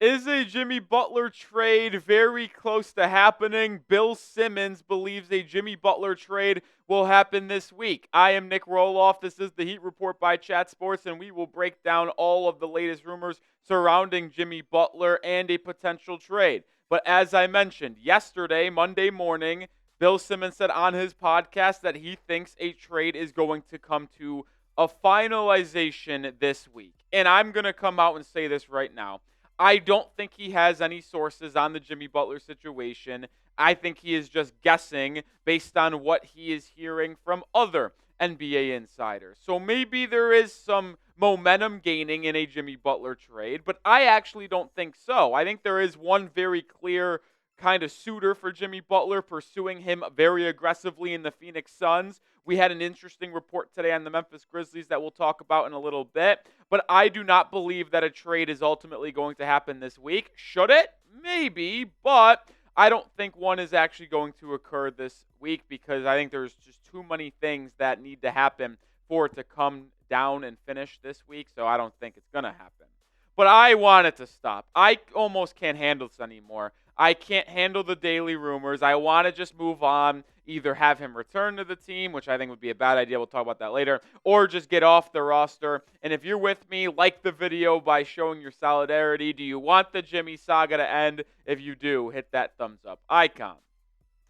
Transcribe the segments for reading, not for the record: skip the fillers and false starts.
Is a Jimmy Butler trade very close to happening? Bill Simmons believes a Jimmy Butler trade will happen this week. I am Nic Rohloff. This is the Heat Report by Chat Sports, and we will break down all of the latest rumors surrounding Jimmy Butler and a potential trade. But as I mentioned yesterday, Monday morning, Bill Simmons said on his podcast that he thinks a trade is going to come to a finalization this week. And I'm going to come out and say this right now. I don't think he has any sources on the Jimmy Butler situation. I think he is just guessing based on what he is hearing from other NBA insiders. So maybe there is some momentum gaining in a Jimmy Butler trade, but I actually don't think so. I think there is one very clear kind of suitor for Jimmy Butler pursuing him very aggressively in the Phoenix Suns. We had an interesting report today on the Memphis Grizzlies that we'll talk about in a little bit, but I do not believe that a trade is ultimately going to happen this week. Should it? Maybe, but I don't think one is actually going to occur this week because I think there's just too many things that need to happen for it to come down and finish this week, so I don't think it's going to happen. But I want it to stop. I almost can't handle this anymore. I can't handle the daily rumors. I want to just move on, either have him return to the team, which I think would be a bad idea. We'll talk about that later, or just get off the roster. And if you're with me, like the video by showing your solidarity. Do you want the Jimmy saga to end? If you do, hit that thumbs up icon.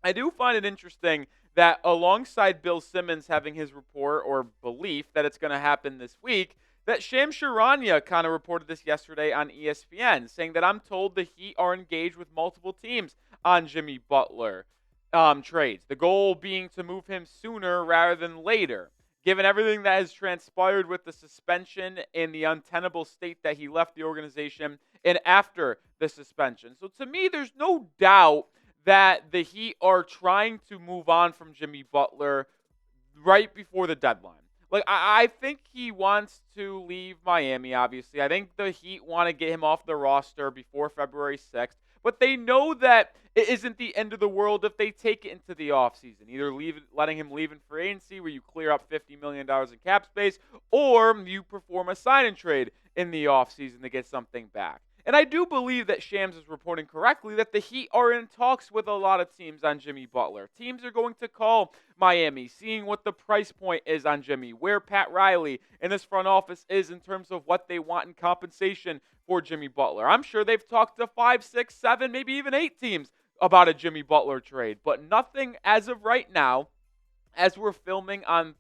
I do find it interesting that alongside Bill Simmons having his report or belief that it's going to happen this week, that Charania kind of reported this yesterday on ESPN, saying that I'm told the Heat are engaged with multiple teams on Jimmy Butler trades. The goal being to move him sooner rather than later. Given everything that has transpired with the suspension and the untenable state that he left the organization and after the suspension. So to me, there's no doubt that the Heat are trying to move on from Jimmy Butler right before the deadline. Like, I think he wants to leave Miami, obviously. I think the Heat want to get him off the roster before February 6th. But they know that it isn't the end of the world if they take it into the offseason. Either letting him leave in free agency where you clear up $50 million in cap space, or you perform a sign-and trade in the offseason to get something back. And I do believe that Shams is reporting correctly that the Heat are in talks with a lot of teams on Jimmy Butler. Teams are going to call Miami, seeing what the price point is on Jimmy, where Pat Riley and this front office is in terms of what they want in compensation for Jimmy Butler. I'm sure they've talked to 5, 6, 7, maybe even 8 teams about a Jimmy Butler trade, but nothing as of right now, as we're filming on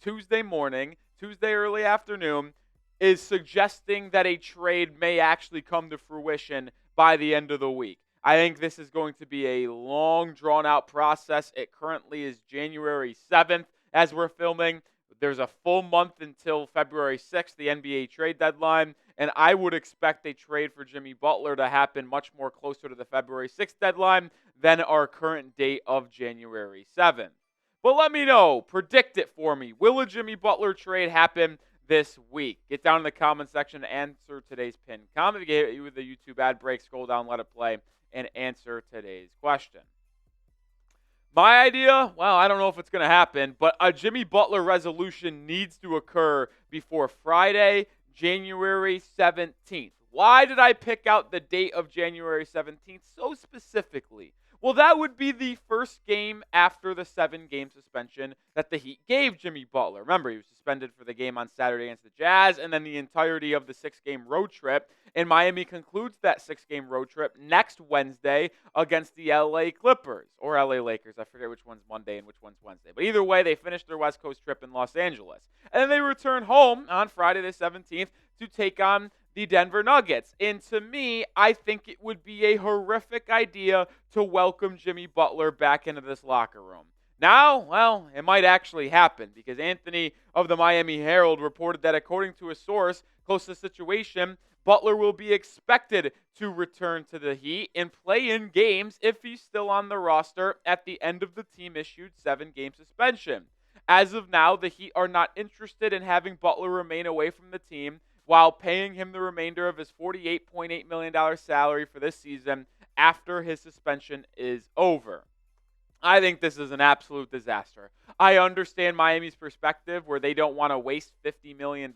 Tuesday morning, Tuesday early afternoon, is suggesting that a trade may actually come to fruition by the end of the week. I think this is going to be a long, drawn-out process. It currently is January 7th as we're filming. There's a full month until February 6th, the NBA trade deadline, and I would expect a trade for Jimmy Butler to happen much more closer to the February 6th deadline than our current date of January 7th. But let me know. Predict it for me. Will a Jimmy Butler trade happen this week? Get down in the comment section and answer today's pinned comment. If you get you the YouTube ad break, scroll down, let it play, and answer today's question. My idea, well, I don't know if it's going to happen, but a Jimmy Butler resolution needs to occur before Friday, January 17th. Why did I pick out the date of January 17th so specifically? Well, that would be the first game after the 7-game suspension that the Heat gave Jimmy Butler. Remember, he was suspended for the game on Saturday against the Jazz and then the entirety of the 6-game road trip. And Miami concludes that 6-game road trip next Wednesday against the LA Clippers or LA Lakers. I forget which one's Monday and which one's Wednesday. But either way, they finished their West Coast trip in Los Angeles. And then they return home on Friday the 17th to take on the Denver Nuggets. And to me, I think it would be a horrific idea to welcome Jimmy Butler back into this locker room. Now, well, it might actually happen because Anthony of the Miami Herald reported that according to a source close to the situation, Butler will be expected to return to the Heat and play in games if he's still on the roster at the end of the team-issued 7-game suspension. As of now, the Heat are not interested in having Butler remain away from the team while paying him the remainder of his $48.8 million salary for this season after his suspension is over. I think this is an absolute disaster. I understand Miami's perspective where they don't want to waste $50 million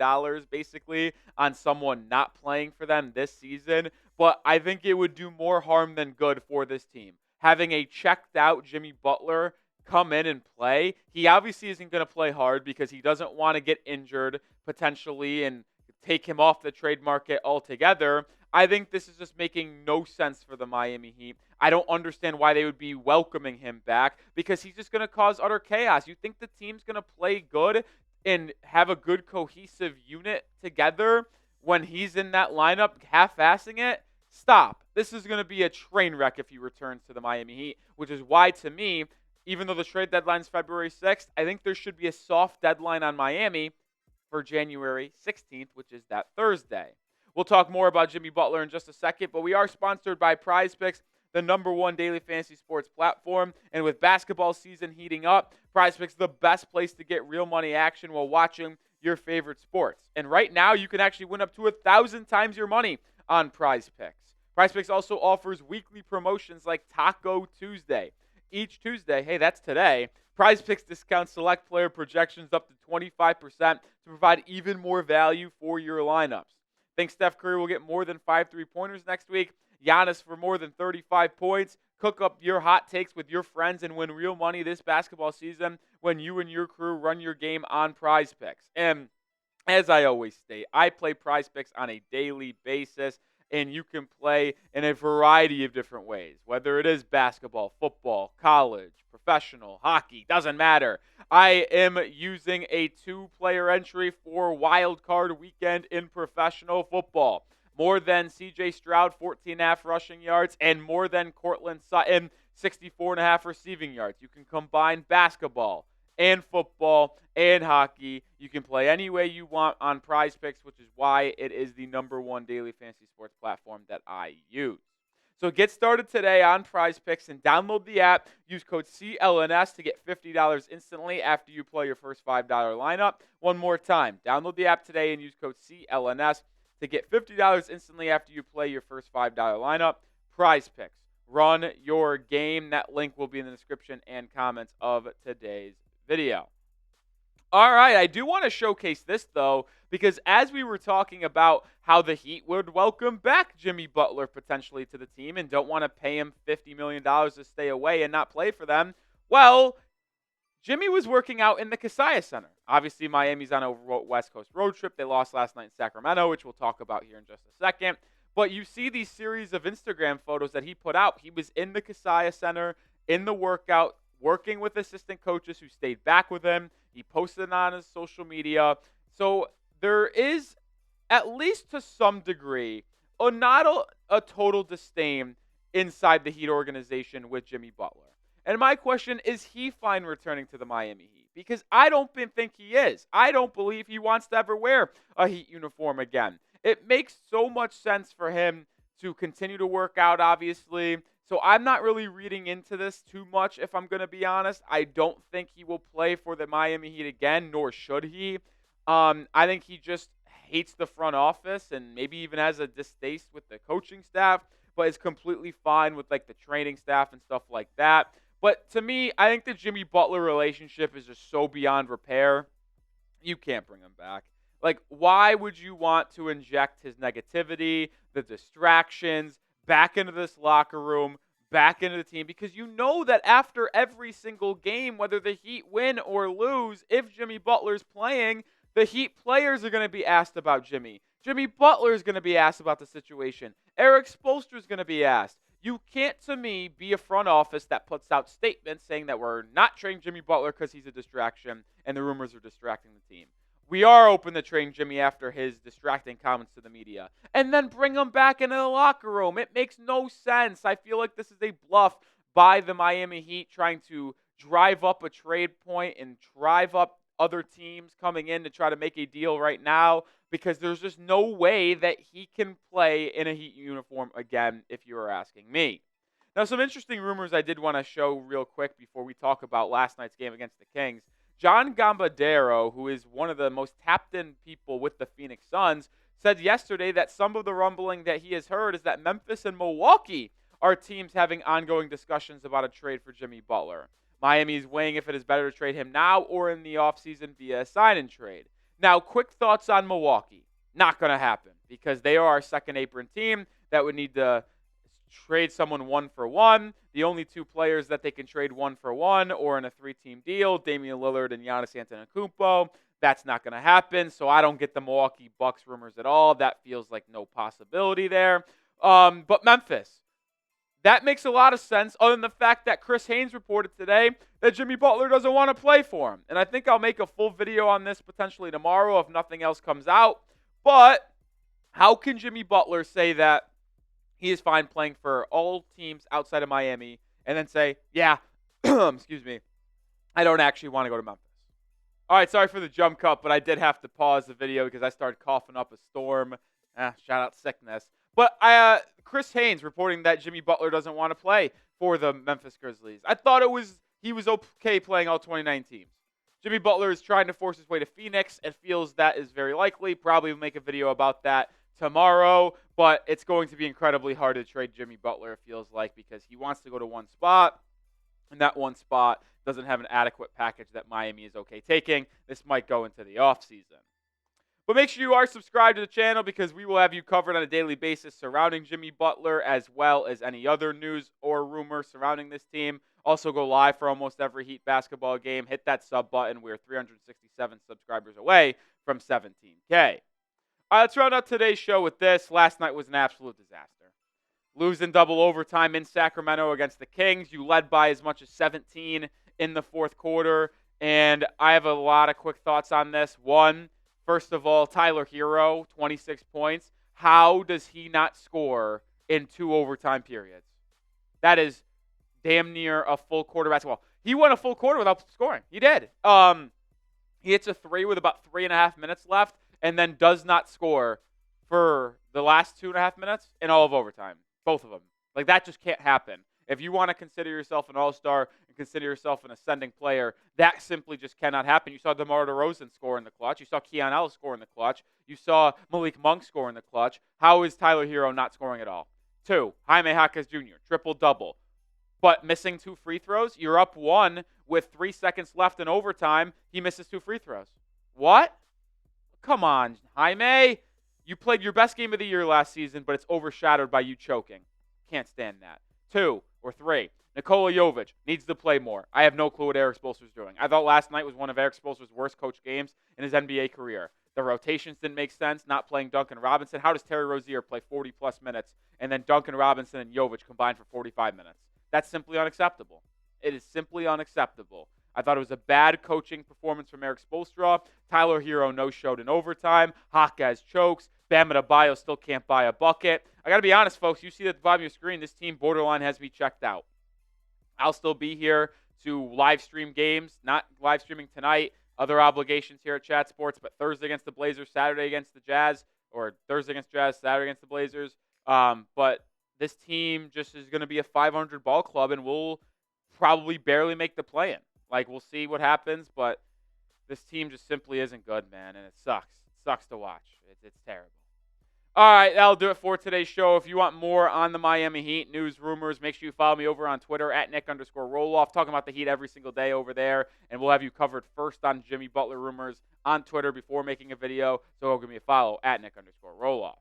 basically on someone not playing for them this season. but I think it would do more harm than good for this team. Having a checked out Jimmy Butler come in and play, he obviously isn't going to play hard because he doesn't want to get injured potentially and take him off the trade market altogether. I think this is just making no sense for the Miami Heat. I don't understand why they would be welcoming him back because he's just going to cause utter chaos. You think the team's going to play good and have a good cohesive unit together when he's in that lineup half-assing it? Stop. This is going to be a train wreck if he returns to the Miami Heat, which is why, to me, even though the trade deadline is February 6th, I think there should be a soft deadline on Miami for January 16th, which is that Thursday. We'll talk more about Jimmy Butler in just a second, but we are sponsored by PrizePicks, the #1 daily fantasy sports platform. And with basketball season heating up, PrizePicks is the best place to get real money action while watching your favorite sports. And right now, you can actually win up to 1,000 times your money on PrizePicks. PrizePicks also offers weekly promotions like Taco Tuesday. Each Tuesday, hey, that's today, PrizePicks discounts select player projections up to 25% to provide even more value for your lineups. Think Steph Curry will get more than 5 3-pointers next week? Giannis for more than 35 points? Cook up your hot takes with your friends and win real money this basketball season when you and your crew run your game on PrizePicks. And as I always state, I play PrizePicks on a daily basis, and you can play in a variety of different ways, whether it is basketball, football, college, professional, hockey, doesn't matter. I am using a 2-player entry for Wild Card Weekend in professional football. More than C.J. Stroud, 14.5 rushing yards, and more than Cortland Sutton, 64.5 receiving yards. You can combine basketball and football and hockey. You can play any way you want on PrizePicks, which is why it is the #1 daily fantasy sports platform that I use. So get started today on PrizePicks and download the app. Use code CLNS to get $50 instantly after you play your first $5 lineup. One more time, download the app today and use code CLNS to get $50 instantly after you play your first $5 lineup. PrizePicks. Run your game. That link will be in the description and comments of today's video. All right, I do want to showcase this, though, because as we were talking about how the Heat would welcome back Jimmy Butler potentially to the team and don't want to pay him $50 million to stay away and not play for them, well, Jimmy was working out in the Kaseya Center. Obviously, Miami's on a West Coast road trip. They lost last night in Sacramento, which we'll talk about here in just a second. But you see these series of Instagram photos that he put out. He was in the Kaseya Center, in the workout, working with assistant coaches who stayed back with him. He posted it on his social media. So there is, at least to some degree, not a total disdain inside the Heat organization with Jimmy Butler. And my question, is he fine returning to the Miami Heat? Because I don't think he is. I don't believe he wants to ever wear a Heat uniform again. It makes so much sense for him to continue to work out, obviously. So I'm not really reading into this too much, if I'm going to be honest. I don't think he will play for the Miami Heat again, nor should he. I think he just hates the front office and maybe even has a distaste with the coaching staff, but is completely fine with like the training staff and stuff like that. But to me, I think the Jimmy Butler relationship is just so beyond repair. You can't bring him back. Like, why would you want to inject his negativity, the distractions, back into this locker room, back into the team? Because you know that after every single game, whether the Heat win or lose, if Jimmy Butler's playing, the Heat players are going to be asked about Jimmy. Jimmy Butler is going to be asked about the situation. Eric Spoelstra is going to be asked. You can't, to me, be a front office that puts out statements saying that we're not trading Jimmy Butler because he's a distraction and the rumors are distracting the team. We are open to trading Jimmy after his distracting comments to the media. And then bring him back into the locker room. It makes no sense. I feel like this is a bluff by the Miami Heat trying to drive up a trade point and drive up other teams coming in to try to make a deal right now, because there's just no way that he can play in a Heat uniform again, if you are asking me. Now, some interesting rumors I did want to show real quick before we talk about last night's game against the Kings. John Gambadero, who is one of the most tapped-in people with the Phoenix Suns, said yesterday that some of the rumbling that he has heard is that Memphis and Milwaukee are teams having ongoing discussions about a trade for Jimmy Butler. Miami is weighing if it is better to trade him now or in the offseason via a sign-and-trade. Now, quick thoughts on Milwaukee. Not going to happen because they are our second apron team. that would need to trade someone 1-for-1. The only two players that they can trade 1-for-1 or in a 3-team deal, Damian Lillard and Giannis Antetokounmpo. That's not going to happen, so I don't get the Milwaukee Bucks rumors at all. That feels like no possibility there. But Memphis, that makes a lot of sense other than the fact that Chris Haynes reported today that Jimmy Butler doesn't want to play for him. And I think I'll make a full video on this potentially tomorrow if nothing else comes out. But how can Jimmy Butler say that he is fine playing for all teams outside of Miami and then say, yeah, excuse me, I don't actually want to go to Memphis? All right, sorry for the jump cut, but I did have to pause the video because I started coughing up a storm. Shout out sickness. But Chris Haynes reporting that Jimmy Butler doesn't want to play for the Memphis Grizzlies. I thought he was okay playing all 29 teams. Jimmy Butler is trying to force his way to Phoenix. It feels that is very likely. Probably make a video about that tomorrow, but it's going to be incredibly hard to trade Jimmy Butler, it feels like, because he wants to go to one spot, and that one spot doesn't have an adequate package that Miami is okay taking. This might go into the offseason. But make sure you are subscribed to the channel because we will have you covered on a daily basis surrounding Jimmy Butler as well as any other news or rumors surrounding this team. Also go live for almost every Heat basketball game. Hit that sub button. We're 367 subscribers away from 17K. All right, let's round out today's show with this. Last night was an absolute disaster. Losing double overtime in Sacramento against the Kings. You led by as much as 17 in the fourth quarter. And I have a lot of quick thoughts on this. One, first of all, Tyler Hero, 26 points. How does he not score in 2 overtime periods? That is damn near a full quarter basketball. He won a full quarter without scoring. He did. He hits a 3 with about 3.5 minutes left and then does not score for the last 2.5 minutes in all of overtime. Both of them. Like, that just can't happen. If you want to consider yourself an all-star and consider yourself an ascending player, that simply just cannot happen. You saw DeMar DeRozan score in the clutch. You saw Keon Ellis score in the clutch. You saw Malik Monk score in the clutch. How is Tyler Hero not scoring at all? 2, Jaime Jaquez Jr., triple-double. But missing 2 free throws? You're up 1 with 3 seconds left in overtime. He misses 2 free throws. What? Come on, Jaime. You played your best game of the year last season, but it's overshadowed by you choking. Can't stand that. 2 or 3, Nikola Jovic needs to play more. I have no clue what Eric Spoelstra's doing. I thought last night was one of Eric Spoelstra's worst coach games in his NBA career. The rotations didn't make sense, not playing Duncan Robinson. How does Terry Rozier play 40-plus minutes and then Duncan Robinson and Jovic combined for 45 minutes? That's simply unacceptable. It is simply unacceptable. I thought it was a bad coaching performance from Eric Spoelstra. Tyler Hero no-showed in overtime. Jaquez chokes. Bam Adebayo still can't buy a bucket. I got to be honest, folks. You see at the bottom of your screen, this team borderline has me checked out. I'll still be here to live stream games. Not live streaming tonight. Other obligations here at Chat Sports, but Thursday against the Blazers, Saturday against the Jazz, or Thursday against Jazz, Saturday against the Blazers. But this team just is going to be a 500 ball club, and we'll probably barely make the play-in. Like, we'll see what happens, but this team just simply isn't good, man, and it sucks. It sucks to watch. It's terrible. All right, that'll do it for today's show. If you want more on the Miami Heat, news, rumors, make sure you follow me over on Twitter at Nic_Rohloff. Talking about the Heat every single day over there, and we'll have you covered first on Jimmy Butler rumors on Twitter before making a video. So give me a follow at Nic_Rohloff.